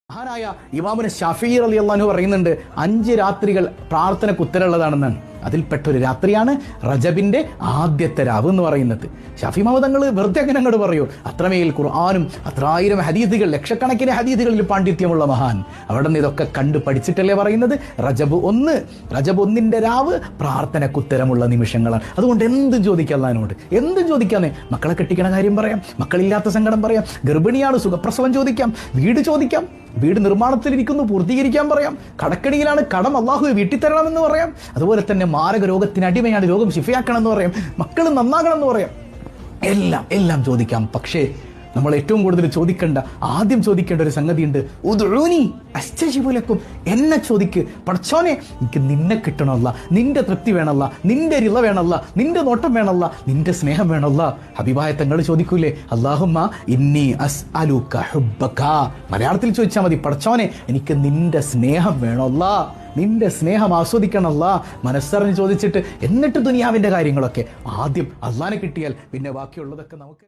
മഹാനായ ഇമാമുന ശാഫിഈ റളിയല്ലാഹു അൻഹു പറയുന്നുണ്ട് 5 രാത്രികൾ പ്രാർത്ഥനയ്ക്ക് ഉത്തരമുള്ളതാണെന്നാണ്. അതിൽപ്പെട്ടൊരു രാത്രിയാണ് റജബിന്റെ ആദ്യത്തെ രാവ് എന്ന് പറയുന്നത്. ഷാഫി ഇമാം തങ്ങൾ വെറുതെ അങ്ങനെ അങ്ങോട്ട് പറയൂ, അത്രമേൽ ഖുർആനും അത്രായിരം ഹദീസുകൾ, ലക്ഷക്കണക്കിന് ഹദീസുകളിൽ പാണ്ഡിത്യമുള്ള മഹാൻ. അവിടെ നിന്ന് ഇതൊക്കെ കണ്ടു പഠിച്ചിട്ടല്ലേ പറയുന്നത്. റജബ് 1 രാവ് പ്രാർത്ഥനയ്ക്ക് ഉത്തരമുള്ള നിമിഷങ്ങളാണ്. അതുകൊണ്ട് എന്തും ചോദിക്കാം അല്ലാഹുവിനോട്, എന്തും ചോദിക്കാന്നേ. മക്കളെ കെട്ടിക്കണ കാര്യം പറയാം, മക്കളില്ലാത്ത സങ്കടം പറയാം, ഗർഭിണിയാണ് സുഖപ്രസവം ചോദിക്കാം, വീട് ചോദിക്കാം, വീട് നിർമ്മാണത്തിലിരിക്കുന്നു പൂർത്തീകരിക്കാൻ പറയാം, കടക്കണിയിലാണ് കടം അള്ളാഹു വീട്ടിൽ തരണമെന്ന് പറയാം, അതുപോലെ തന്നെ മാരക രോഗത്തിന് അടിമയാണ് രോഗം ശിഫയാക്കണം എന്ന് പറയാം, മക്കൾ നന്നാകണം എന്ന് പറയാം, എല്ലാം ചോദിക്കാം. പക്ഷേ നമ്മൾ ഏറ്റവും കൂടുതൽ ആദ്യം ചോദിക്കേണ്ട ഒരു സംഗതിയുണ്ട്. ഉദ്ഉനി അസ്തജിബു ലക്കും, എന്നെ ചോദിക്ക് പടച്ചോനെ, എനിക്ക് നിന്നെ കിട്ടണമല്ല, നിന്റെ തൃപ്തി വേണമല്ല, നിന്റെ റിള വേണമല്ല, നിന്റെ നോട്ടം വേണമല്ല, നിന്റെ സ്നേഹം വേണമല്ല. ഹബീബായ തങ്ങൾ ചോദിക്കൂലേ, അല്ലാഹുമ്മ ഇന്നി അസ്അലുക ഹുബ്ബക. മലയാളത്തിൽ ചോദിച്ചാൽ മതി, പടച്ചോനെ എനിക്ക് നിന്റെ സ്നേഹം വേണമല്ല, നിന്റെ സ്നേഹം ആസ്വദിക്കണമല്ല. മനസ്സറിഞ്ഞ് ചോദിച്ചിട്ട് എന്നിട്ട് ദുനിയാവിന്റെ കാര്യങ്ങളൊക്കെ ആദ്യം അള്ളാനെ കിട്ടിയാൽ പിന്നെ ബാക്കിയുള്ളതൊക്കെ നമുക്ക്